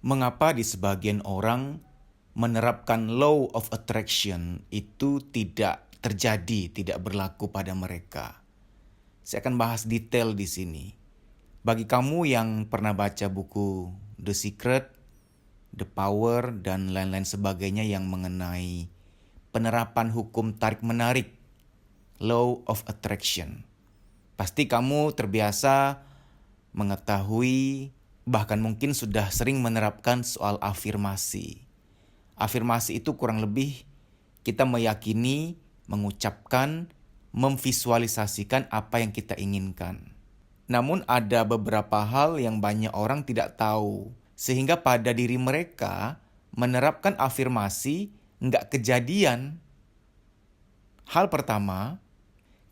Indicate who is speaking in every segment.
Speaker 1: Mengapa di sebagian orang menerapkan law of attraction itu tidak terjadi, tidak berlaku pada mereka? Saya akan bahas detail di sini. Bagi kamu yang pernah baca buku The Secret, The Power, dan lain-lain sebagainya yang mengenai penerapan hukum tarik-menarik, law of attraction, pasti kamu terbiasa mengetahui, bahkan mungkin sudah sering menerapkan soal afirmasi. Afirmasi itu kurang lebih kita meyakini, mengucapkan, memvisualisasikan apa yang kita inginkan. Namun ada beberapa hal yang banyak orang tidak tahu, sehingga pada diri mereka menerapkan afirmasi nggak kejadian. Hal pertama,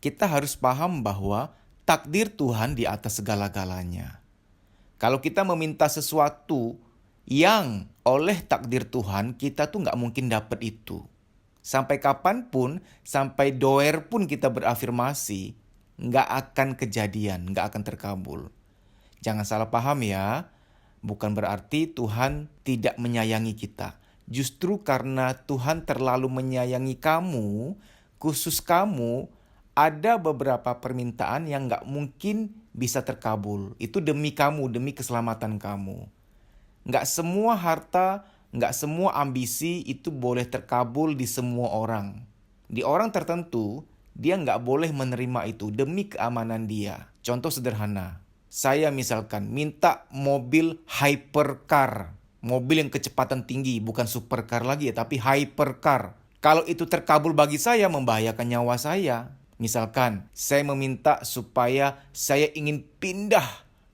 Speaker 1: kita harus paham bahwa takdir Tuhan di atas segala-galanya. Kalau kita meminta sesuatu yang oleh takdir Tuhan, kita tuh nggak mungkin dapat itu. Sampai kapanpun, sampai doer pun kita berafirmasi, nggak akan kejadian, nggak akan terkabul. Jangan salah paham ya, bukan berarti Tuhan tidak menyayangi kita. Justru karena Tuhan terlalu menyayangi kamu, khusus kamu, ada beberapa permintaan yang nggak mungkin bisa terkabul. Itu demi kamu, demi keselamatan kamu. Nggak semua harta, nggak semua ambisi itu boleh terkabul di semua orang. Di orang tertentu, dia nggak boleh menerima itu demi keamanan dia. Contoh sederhana, saya misalkan minta mobil hypercar. Mobil yang kecepatan tinggi, bukan supercar lagi ya, tapi hypercar. Kalau itu terkabul bagi saya, membahayakan nyawa saya. Misalkan, saya meminta supaya saya ingin pindah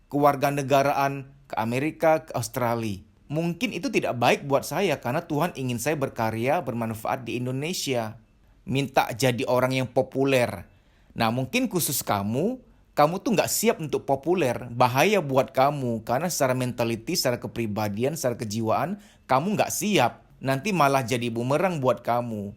Speaker 1: kewarganegaraan ke Amerika, ke Australia. Mungkin itu tidak baik buat saya karena Tuhan ingin saya berkarya, bermanfaat di Indonesia. Minta jadi orang yang populer. Nah, mungkin khusus kamu tuh nggak siap untuk populer. Bahaya buat kamu karena secara mentality, secara kepribadian, secara kejiwaan, kamu nggak siap. Nanti malah jadi bumerang buat kamu.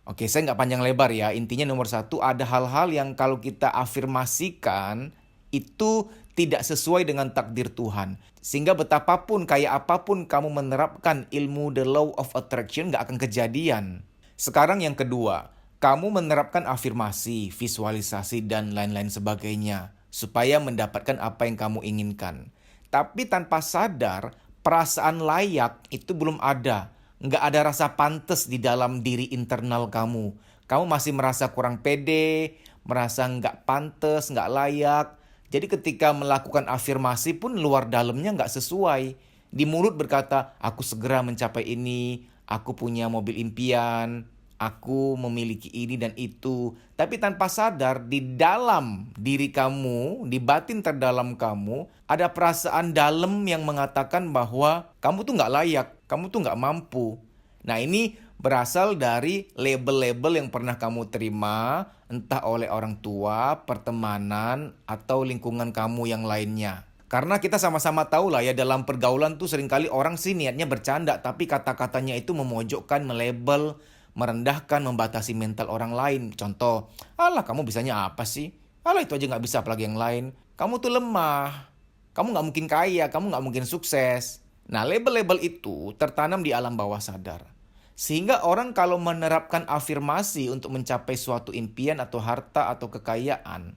Speaker 1: Oke, saya nggak panjang lebar ya. Intinya nomor satu, ada hal-hal yang kalau kita afirmasikan itu tidak sesuai dengan takdir Tuhan. Sehingga betapapun, kayak apapun kamu menerapkan ilmu the law of attraction, nggak akan kejadian. Sekarang yang kedua, kamu menerapkan afirmasi, visualisasi, dan lain-lain sebagainya. Supaya mendapatkan apa yang kamu inginkan. Tapi tanpa sadar, perasaan layak itu belum ada. Nggak ada rasa pantas di dalam diri internal kamu. Kamu masih merasa kurang pede, merasa nggak pantas, nggak layak. Jadi ketika melakukan afirmasi pun luar dalamnya nggak sesuai. Di mulut berkata, aku segera mencapai ini, aku punya mobil impian, aku memiliki ini dan itu. Tapi tanpa sadar di dalam diri kamu, di batin terdalam kamu, ada perasaan dalam yang mengatakan bahwa kamu tuh nggak layak, kamu tuh nggak mampu. Nah, ini berasal dari label-label yang pernah kamu terima, entah oleh orang tua, pertemanan, atau lingkungan kamu yang lainnya. Karena kita sama-sama tahu lah ya, dalam pergaulan tuh seringkali orang sih niatnya bercanda, tapi kata-katanya itu memojokkan, melabel, merendahkan, membatasi mental orang lain. Contoh, alah kamu bisanya apa sih? Alah itu aja nggak bisa apalagi yang lain. Kamu tuh lemah, kamu nggak mungkin kaya, kamu nggak mungkin sukses. Nah, label-label itu tertanam di alam bawah sadar. Sehingga orang kalau menerapkan afirmasi untuk mencapai suatu impian atau harta atau kekayaan,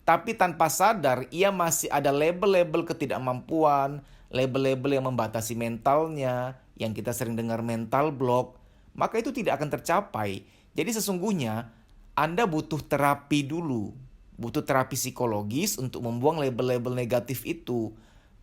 Speaker 1: tapi tanpa sadar ia masih ada label-label ketidakmampuan, label-label yang membatasi mentalnya, yang kita sering dengar mental block, maka itu tidak akan tercapai. Jadi sesungguhnya Anda butuh terapi dulu, butuh terapi psikologis untuk membuang label-label negatif itu.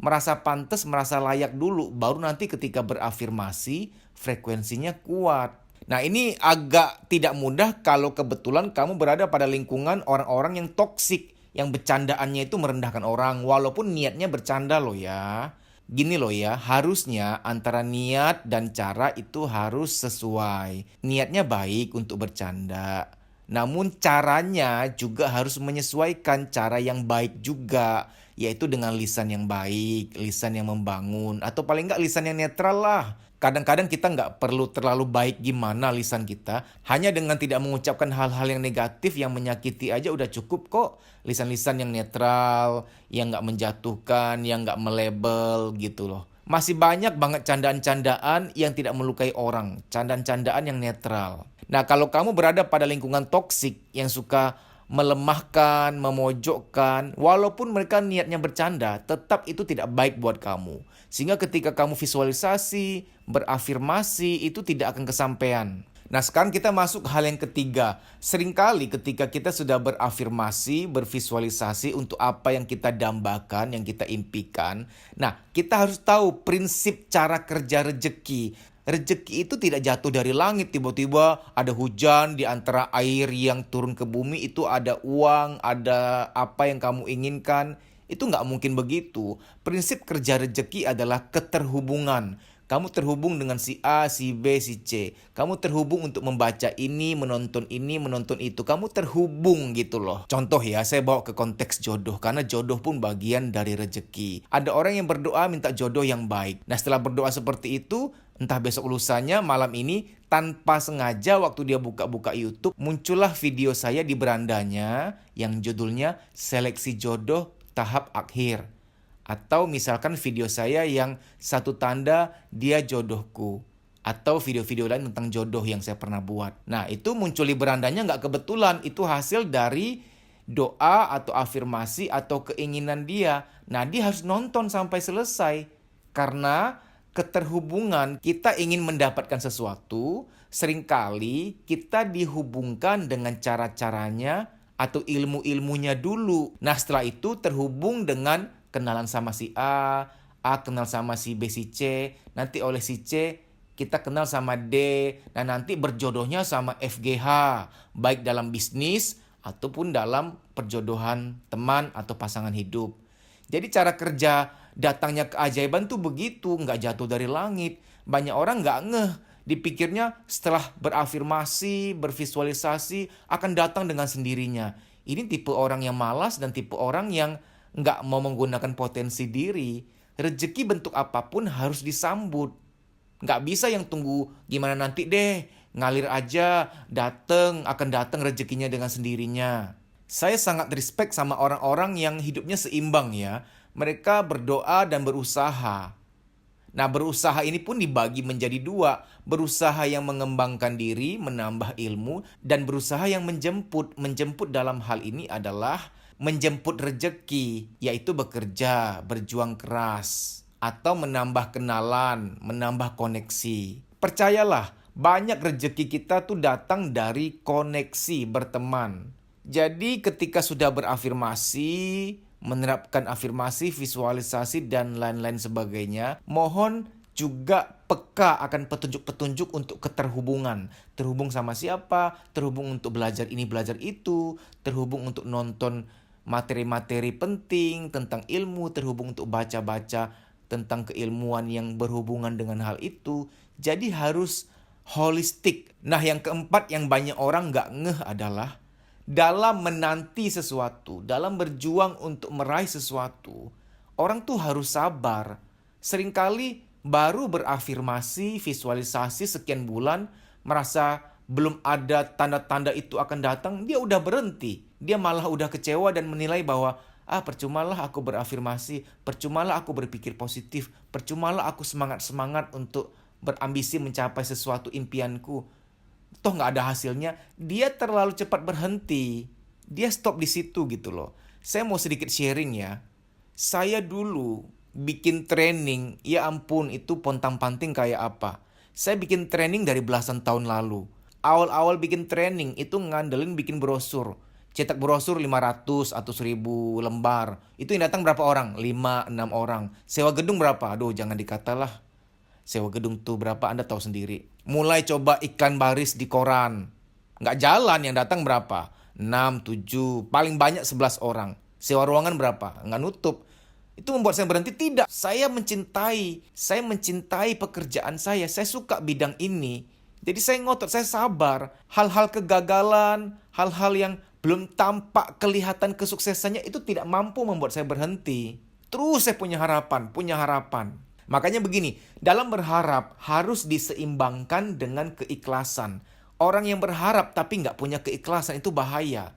Speaker 1: Merasa pantas, merasa layak dulu, baru nanti ketika berafirmasi, frekuensinya kuat. Nah, ini agak tidak mudah kalau kebetulan kamu berada pada lingkungan orang-orang yang toksik, yang bercandaannya itu merendahkan orang, walaupun niatnya bercanda loh ya. Gini loh ya, harusnya antara niat dan cara itu harus sesuai. Niatnya baik untuk bercanda, namun caranya juga harus menyesuaikan cara yang baik juga, yaitu dengan lisan yang baik, lisan yang membangun, atau paling nggak lisan yang netral lah. Kadang-kadang kita nggak perlu terlalu baik gimana lisan kita, hanya dengan tidak mengucapkan hal-hal yang negatif yang menyakiti aja udah cukup kok. Lisan-lisan yang netral, yang nggak menjatuhkan, yang nggak melebel gitu loh. Masih banyak banget candaan-candaan yang tidak melukai orang, candaan-candaan yang netral. Nah, kalau kamu berada pada lingkungan toksik yang suka melemahkan, memojokkan, walaupun mereka niatnya bercanda, tetap itu tidak baik buat kamu. Sehingga ketika kamu visualisasi, berafirmasi, itu tidak akan kesampaian. Nah, sekarang kita masuk hal yang ketiga. Seringkali ketika kita sudah berafirmasi, bervisualisasi untuk apa yang kita dambakan, yang kita impikan. Nah, kita harus tahu prinsip cara kerja rejeki. Rejeki itu tidak jatuh dari langit, tiba-tiba ada hujan di antara air yang turun ke bumi, itu ada uang, ada apa yang kamu inginkan. Itu nggak mungkin begitu. Prinsip kerja rejeki adalah keterhubungan. Kamu terhubung dengan si A, si B, si C. Kamu terhubung untuk membaca ini, menonton itu. Kamu terhubung gitu loh. Contoh ya, saya bawa ke konteks jodoh. Karena jodoh pun bagian dari rejeki. Ada orang yang berdoa minta jodoh yang baik. Nah, setelah berdoa seperti itu, entah besok lusanya, malam ini, tanpa sengaja waktu dia buka-buka YouTube, muncullah video saya di berandanya yang judulnya Seleksi Jodoh Tahap Akhir. Atau misalkan video saya yang satu tanda dia jodohku. Atau video-video lain tentang jodoh yang saya pernah buat. Nah, itu muncul di berandanya nggak kebetulan. Itu hasil dari doa atau afirmasi atau keinginan dia. Nah, dia harus nonton sampai selesai. Karena keterhubungan, kita ingin mendapatkan sesuatu, seringkali kita dihubungkan dengan cara-caranya atau ilmu-ilmunya dulu. Nah, setelah itu terhubung dengan kenalan sama si A kenal sama si B, si C, nanti oleh si C kita kenal sama D, nah nanti berjodohnya sama FGH, baik dalam bisnis ataupun dalam perjodohan teman atau pasangan hidup. Jadi cara kerja datangnya keajaiban tuh begitu, nggak jatuh dari langit. Banyak orang nggak ngeh, dipikirnya setelah berafirmasi, bervisualisasi akan datang dengan sendirinya. Ini tipe orang yang malas dan tipe orang yang nggak mau menggunakan potensi diri. Rezeki bentuk apapun harus disambut. Nggak bisa yang tunggu gimana nanti deh, ngalir aja, akan datang rezekinya dengan sendirinya. Saya sangat respect sama orang-orang yang hidupnya seimbang ya. Mereka berdoa dan berusaha. Nah, berusaha ini pun dibagi menjadi dua. Berusaha yang mengembangkan diri, menambah ilmu, dan berusaha yang menjemput. Menjemput dalam hal ini adalah menjemput rejeki, yaitu bekerja, berjuang keras, atau menambah kenalan, menambah koneksi. Percayalah, banyak rejeki kita tuh datang dari koneksi berteman. Jadi ketika sudah berafirmasi, menerapkan afirmasi, visualisasi, dan lain-lain sebagainya, mohon juga peka akan petunjuk-petunjuk untuk keterhubungan. Terhubung sama siapa, terhubung untuk belajar ini, belajar itu, terhubung untuk nonton materi-materi penting tentang ilmu, terhubung untuk baca-baca tentang keilmuan yang berhubungan dengan hal itu. Jadi harus holistik. Nah, yang keempat yang banyak orang nggak ngeh adalah dalam menanti sesuatu, dalam berjuang untuk meraih sesuatu, orang tuh harus sabar. Seringkali baru berafirmasi, visualisasi sekian bulan, merasa belum ada tanda-tanda itu akan datang, dia udah berhenti. Dia malah udah kecewa dan menilai bahwa percumalah aku berafirmasi, percumalah aku berpikir positif, percumalah aku semangat-semangat untuk berambisi mencapai sesuatu impianku. Toh nggak ada hasilnya, dia terlalu cepat berhenti. Dia stop di situ gitu loh. Saya mau sedikit sharing ya. Saya dulu bikin training, ya ampun itu pontang-panting kayak apa. Saya bikin training dari belasan tahun lalu. Awal-awal bikin training itu ngandelin bikin brosur. Cetak brosur 500 atau 1000 lembar. Itu yang datang berapa orang? 5-6 orang. Sewa gedung berapa? Aduh jangan dikatalah. Sewa gedung tuh berapa Anda tahu sendiri. Mulai coba iklan baris di koran. Nggak jalan, yang datang berapa? 6, 7, paling banyak 11 orang. Sewa ruangan berapa? Nggak nutup. Itu membuat saya berhenti? Tidak. Saya mencintai pekerjaan saya. Saya suka bidang ini. Jadi saya ngotot, saya sabar. Hal-hal kegagalan, hal-hal yang belum tampak kelihatan kesuksesannya itu tidak mampu membuat saya berhenti. Terus saya punya harapan. Makanya begini, dalam berharap harus diseimbangkan dengan keikhlasan. Orang yang berharap tapi nggak punya keikhlasan itu bahaya.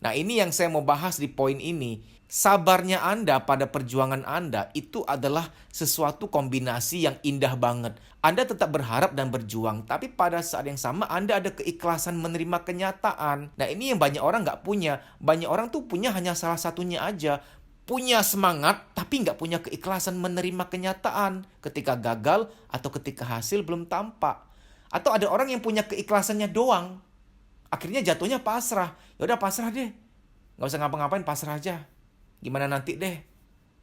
Speaker 1: Nah ini yang saya mau bahas di poin ini. Sabarnya Anda pada perjuangan Anda itu adalah sesuatu kombinasi yang indah banget. Anda tetap berharap dan berjuang, tapi pada saat yang sama Anda ada keikhlasan menerima kenyataan. Nah, ini yang banyak orang nggak punya. Banyak orang tuh punya hanya salah satunya aja. Punya semangat, tapi nggak punya keikhlasan menerima kenyataan ketika gagal atau ketika hasil belum tampak. Atau ada orang yang punya keikhlasannya doang. Akhirnya jatuhnya pasrah. Ya udah pasrah deh. Nggak usah ngapa-ngapain, pasrah aja. Gimana nanti deh.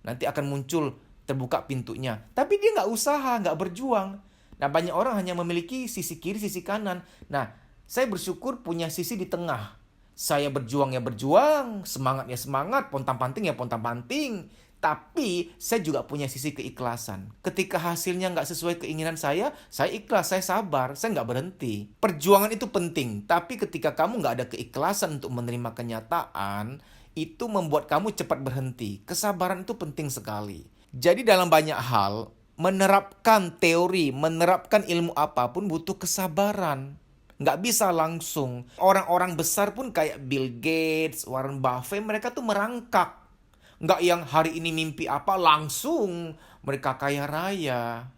Speaker 1: Nanti akan muncul, terbuka pintunya. Tapi dia nggak usaha, nggak berjuang. Nah, banyak orang hanya memiliki sisi kiri, sisi kanan. Nah, saya bersyukur punya sisi di tengah. Saya berjuang ya berjuang, semangat ya semangat, pontang-panting ya pontang-panting. Tapi saya juga punya sisi keikhlasan. Ketika hasilnya nggak sesuai keinginan saya ikhlas, saya sabar, saya nggak berhenti. Perjuangan itu penting, tapi ketika kamu nggak ada keikhlasan untuk menerima kenyataan, itu membuat kamu cepat berhenti. Kesabaran itu penting sekali. Jadi dalam banyak hal, menerapkan teori, menerapkan ilmu apapun butuh kesabaran. Nggak bisa langsung. Orang-orang besar pun kayak Bill Gates, Warren Buffett, mereka tuh merangkak. Nggak yang hari ini mimpi apa langsung mereka kaya raya.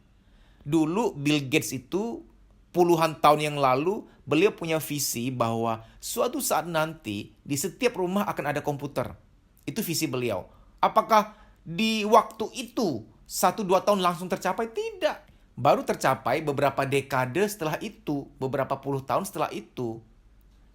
Speaker 1: Dulu Bill Gates itu puluhan tahun yang lalu beliau punya visi bahwa suatu saat nanti di setiap rumah akan ada komputer. Itu visi beliau. Apakah di waktu itu 1-2 tahun langsung tercapai? Tidak. Baru tercapai beberapa dekade setelah itu, beberapa puluh tahun setelah itu.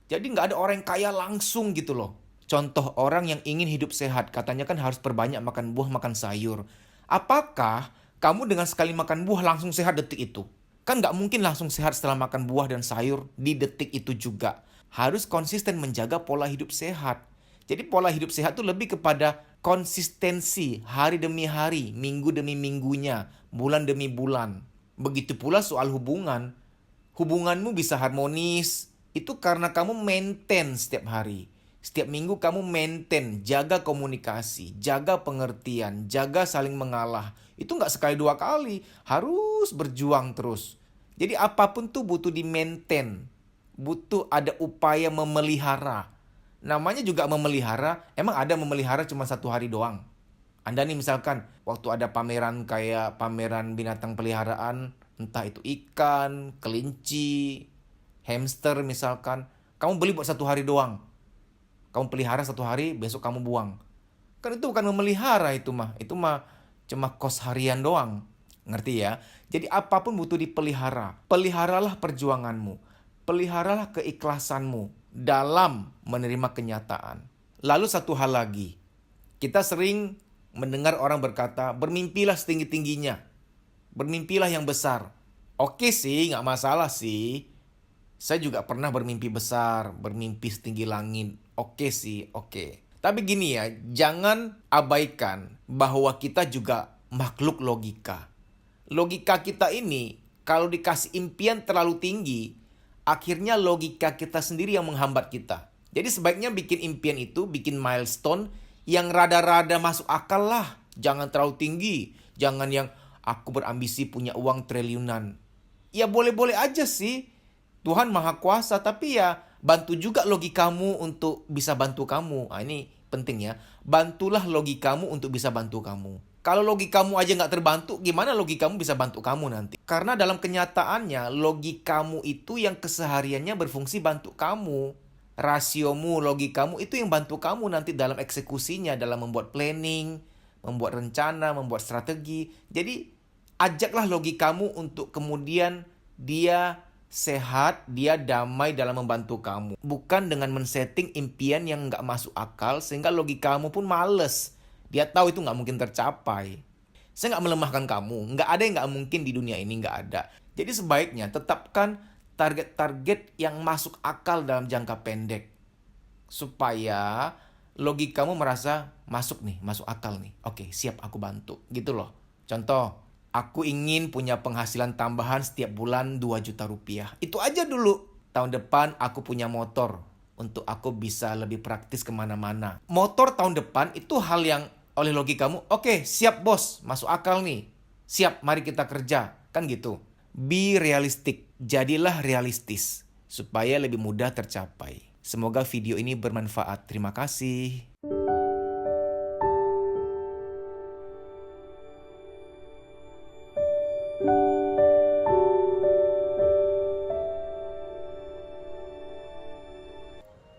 Speaker 1: Jadi nggak ada orang yang kaya langsung gitu loh. Contoh orang yang ingin hidup sehat, katanya kan harus perbanyak makan buah, makan sayur. Apakah kamu dengan sekali makan buah langsung sehat detik itu? Kan nggak mungkin langsung sehat setelah makan buah dan sayur di detik itu juga. Harus konsisten menjaga pola hidup sehat. Jadi pola hidup sehat itu lebih kepada konsistensi hari demi hari, minggu demi minggunya, bulan demi bulan. Begitu pula soal hubungan. Hubunganmu bisa harmonis, itu karena kamu maintain setiap hari. Setiap minggu kamu maintain, jaga komunikasi, jaga pengertian, jaga saling mengalah. Itu nggak sekali 2 kali, harus berjuang terus. Jadi apapun tuh butuh di maintain, butuh ada upaya memelihara. Namanya juga memelihara, emang ada memelihara cuma 1 hari doang. Anda nih misalkan, waktu ada pameran kayak pameran binatang peliharaan, entah itu ikan, kelinci, hamster misalkan, kamu beli buat 1 hari doang. Kamu pelihara 1 hari, besok kamu buang. Kan itu bukan memelihara itu mah cuma kos harian doang. Ngerti ya? Jadi apapun butuh dipelihara. Peliharalah perjuanganmu. Peliharalah keikhlasanmu dalam menerima kenyataan. Lalu satu hal lagi. Kita sering mendengar orang berkata, bermimpilah setinggi-tingginya. Bermimpilah yang besar. Oke sih, nggak masalah sih. Saya juga pernah bermimpi besar, bermimpi setinggi langit. Oke sih, oke. Tapi gini ya, jangan abaikan bahwa kita juga makhluk logika. Logika kita ini, kalau dikasih impian terlalu tinggi, akhirnya logika kita sendiri yang menghambat kita. Jadi sebaiknya bikin impian itu, bikin milestone yang rada-rada masuk akal lah. Jangan terlalu tinggi. Jangan yang aku berambisi punya uang triliunan. Ya boleh-boleh aja sih. Tuhan Maha Kuasa, tapi ya bantu juga logikamu untuk bisa bantu kamu. Nah, ini penting ya. Bantulah logikamu untuk bisa bantu kamu. Kalau logikamu aja nggak terbantu, gimana logikamu bisa bantu kamu nanti? Karena dalam kenyataannya, logikamu itu yang kesehariannya berfungsi bantu kamu. Rasiomu, logikamu itu yang bantu kamu nanti dalam eksekusinya, dalam membuat planning, membuat rencana, membuat strategi. Jadi, ajaklah logikamu untuk kemudian dia sehat, dia damai dalam membantu kamu. Bukan dengan men-setting impian yang nggak masuk akal sehingga logikamu pun males. Dia tahu itu nggak mungkin tercapai. Saya nggak melemahkan kamu. Nggak ada yang nggak mungkin di dunia ini, nggak ada. Jadi sebaiknya tetapkan target-target yang masuk akal dalam jangka pendek. Supaya logikamu merasa masuk nih, masuk akal nih. Oke, siap aku bantu. Gitu loh. Contoh, aku ingin punya penghasilan tambahan setiap bulan 2 juta rupiah. Itu aja dulu. Tahun depan aku punya motor untuk aku bisa lebih praktis kemana-mana. Motor tahun depan itu hal yang oleh logikamu, oke siap bos, masuk akal nih. Siap, mari kita kerja. Kan gitu. Be realistic. Jadilah realistis. Supaya lebih mudah tercapai. Semoga video ini bermanfaat. Terima kasih.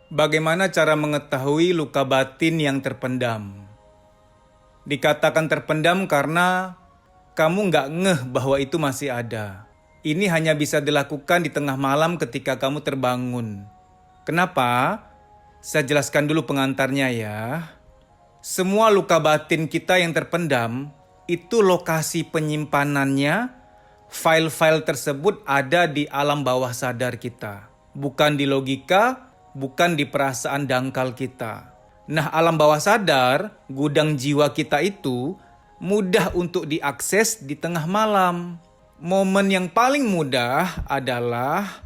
Speaker 1: Bagaimana cara mengetahui luka batin yang terpendam? Dikatakan terpendam karena kamu nggak ngeh bahwa itu masih ada. Ini hanya bisa dilakukan di tengah malam ketika kamu terbangun. Kenapa? Saya jelaskan dulu pengantarnya ya. Semua luka batin kita yang terpendam, itu lokasi penyimpanannya, file-file tersebut ada di alam bawah sadar kita. Bukan di logika, bukan di perasaan dangkal kita. Nah, alam bawah sadar, gudang jiwa kita itu mudah untuk diakses di tengah malam. Momen yang paling mudah adalah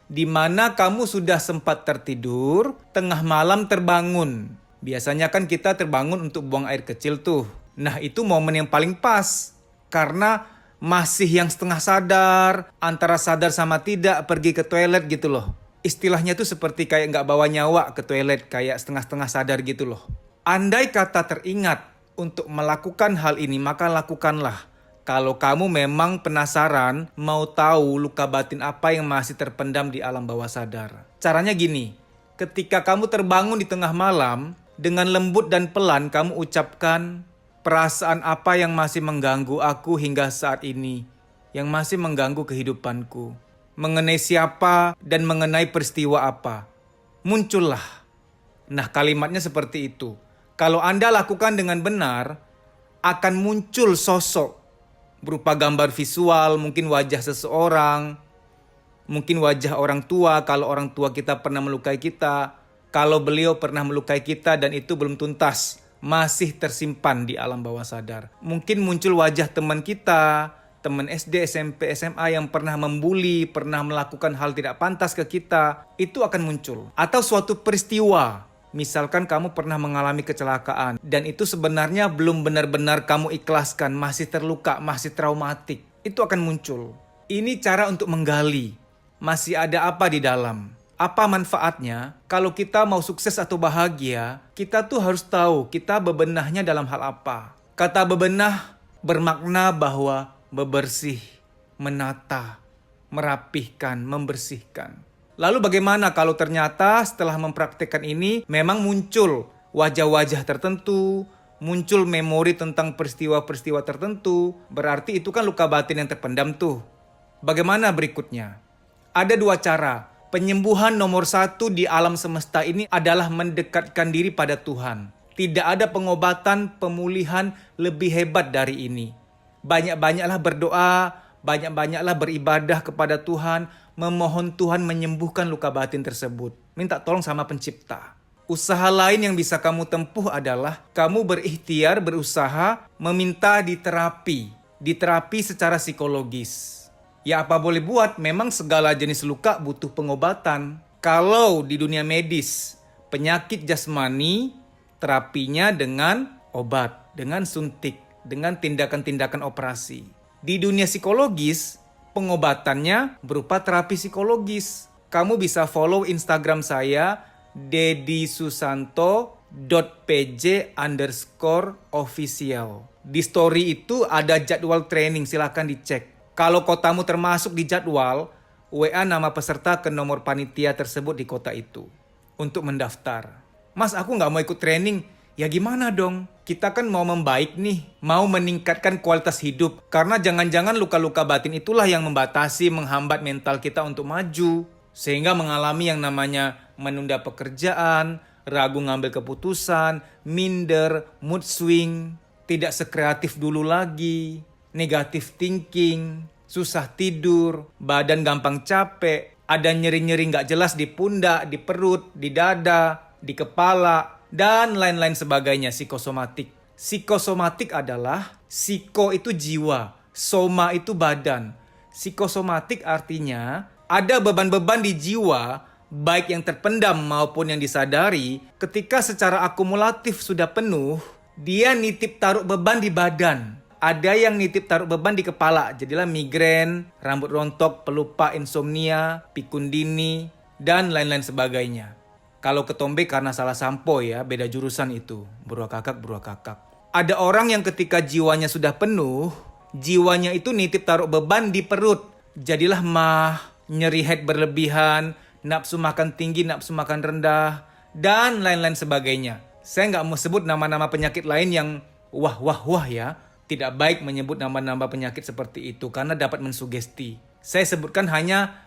Speaker 1: di mana kamu sudah sempat tertidur, tengah malam terbangun. Biasanya kan kita terbangun untuk buang air kecil tuh. Nah, itu momen yang paling pas. Karena masih yang setengah sadar, antara sadar sama tidak pergi ke toilet gitu loh. Istilahnya tuh seperti kayak nggak bawa nyawa ke toilet, kayak setengah-setengah sadar gitu loh. Andai kata teringat untuk melakukan hal ini, maka lakukanlah. Kalau kamu memang penasaran, mau tahu luka batin apa yang masih terpendam di alam bawah sadar. Caranya gini, ketika kamu terbangun di tengah malam, dengan lembut dan pelan kamu ucapkan, perasaan apa yang masih mengganggu aku hingga saat ini, yang masih mengganggu kehidupanku. Mengenai siapa dan mengenai peristiwa apa. Muncullah. Nah, kalimatnya seperti itu. Kalau Anda lakukan dengan benar, akan muncul sosok berupa gambar visual, mungkin wajah seseorang, mungkin wajah orang tua kalau orang tua kita pernah melukai kita, kalau beliau pernah melukai kita dan itu belum tuntas, masih tersimpan di alam bawah sadar. Mungkin muncul wajah teman kita, teman SD, SMP, SMA yang pernah membuli, pernah melakukan hal tidak pantas ke kita, itu akan muncul. Atau suatu peristiwa, misalkan kamu pernah mengalami kecelakaan, dan itu sebenarnya belum benar-benar kamu ikhlaskan, masih terluka, masih traumatik, itu akan muncul. Ini cara untuk menggali, masih ada apa di dalam. Apa manfaatnya? Kalau kita mau sukses atau bahagia, kita tuh harus tahu kita bebenahnya dalam hal apa. Kata bebenah bermakna bahwa bebersih, menata, merapihkan, membersihkan. Lalu bagaimana kalau ternyata setelah mempraktikkan ini memang muncul wajah-wajah tertentu, muncul memori tentang peristiwa-peristiwa tertentu, berarti itu kan luka batin yang terpendam tuh. Bagaimana berikutnya? Ada dua cara. Penyembuhan nomor satu di alam semesta ini adalah mendekatkan diri pada Tuhan. Tidak ada pengobatan, pemulihan lebih hebat dari ini. Banyak-banyaklah berdoa, banyak-banyaklah beribadah kepada Tuhan, memohon Tuhan menyembuhkan luka batin tersebut. Minta tolong sama pencipta. Usaha lain yang bisa kamu tempuh adalah kamu berikhtiar, berusaha meminta diterapi secara psikologis. Ya apa boleh buat, memang segala jenis luka butuh pengobatan. Kalau di dunia medis, penyakit jasmani, terapinya dengan obat, dengan suntik, dengan tindakan-tindakan operasi. Di dunia psikologis, pengobatannya berupa terapi psikologis. Kamu bisa follow Instagram saya, deddysusanto.pj_official. Di story itu ada jadwal training, silahkan dicek. Kalau kotamu termasuk di jadwal, WA nama peserta ke nomor panitia tersebut di kota itu untuk mendaftar. Mas, aku nggak mau ikut training. Ya gimana dong? Kita kan mau membaik nih, mau meningkatkan kualitas hidup. Karena jangan-jangan luka-luka batin itulah yang membatasi, menghambat mental kita untuk maju. Sehingga mengalami yang namanya menunda pekerjaan, ragu ngambil keputusan, minder, mood swing, tidak sekreatif dulu lagi, negatif thinking, susah tidur, badan gampang capek, ada nyeri-nyeri nggak jelas di pundak, di perut, di dada, di kepala, dan lain-lain sebagainya, psikosomatik. Psikosomatik adalah, psiko itu jiwa, soma itu badan. Psikosomatik artinya ada beban-beban di jiwa, baik yang terpendam maupun yang disadari, ketika secara akumulatif sudah penuh, dia nitip taruh beban di badan. Ada yang nitip taruh beban di kepala, jadilah migrain, rambut rontok, pelupa, insomnia, pikun dini, dan lain-lain sebagainya. Kalau ketombe karena salah sampo ya, beda jurusan itu. Beruah kakak. Ada orang yang ketika jiwanya sudah penuh, jiwanya itu nitip taruh beban di perut. Jadilah mah, nyeri head berlebihan,
Speaker 2: nafsu makan tinggi, nafsu makan rendah, dan lain-lain sebagainya. Saya nggak mau sebut nama-nama penyakit lain yang wah ya. Tidak baik menyebut nama-nama penyakit seperti itu karena dapat mensugesti. Saya sebutkan hanya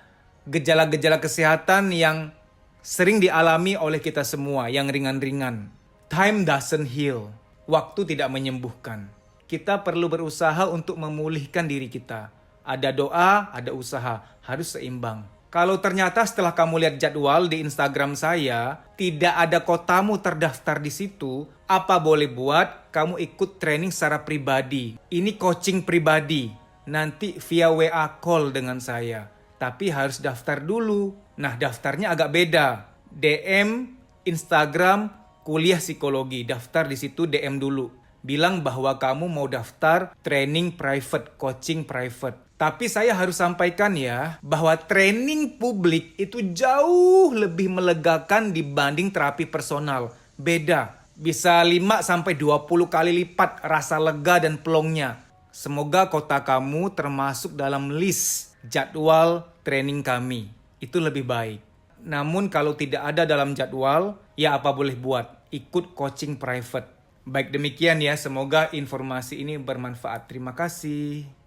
Speaker 2: gejala-gejala kesehatan yang sering dialami oleh kita semua, yang ringan-ringan. Time doesn't heal. Waktu tidak menyembuhkan. Kita perlu berusaha untuk memulihkan diri kita. Ada doa, ada usaha. Harus seimbang. Kalau ternyata setelah kamu lihat jadwal di Instagram saya, tidak ada kotamu terdaftar di situ, apa boleh buat kamu ikut training secara pribadi. Ini coaching pribadi. Nanti via WA call dengan saya. Tapi harus daftar dulu. Nah, daftarnya agak beda. DM, Instagram, kuliah psikologi. Daftar di situ DM dulu. Bilang bahwa kamu mau daftar training private, coaching private. Tapi saya harus sampaikan ya, bahwa training publik itu jauh lebih melegakan dibanding terapi personal. Beda. Bisa 5-20 kali lipat rasa lega dan plongnya. Semoga kota kamu termasuk dalam list jadwal training kami. Itu lebih baik. Namun kalau tidak ada dalam jadwal, ya apa boleh buat. Ikut coaching private. Baik demikian ya, semoga informasi ini bermanfaat. Terima kasih.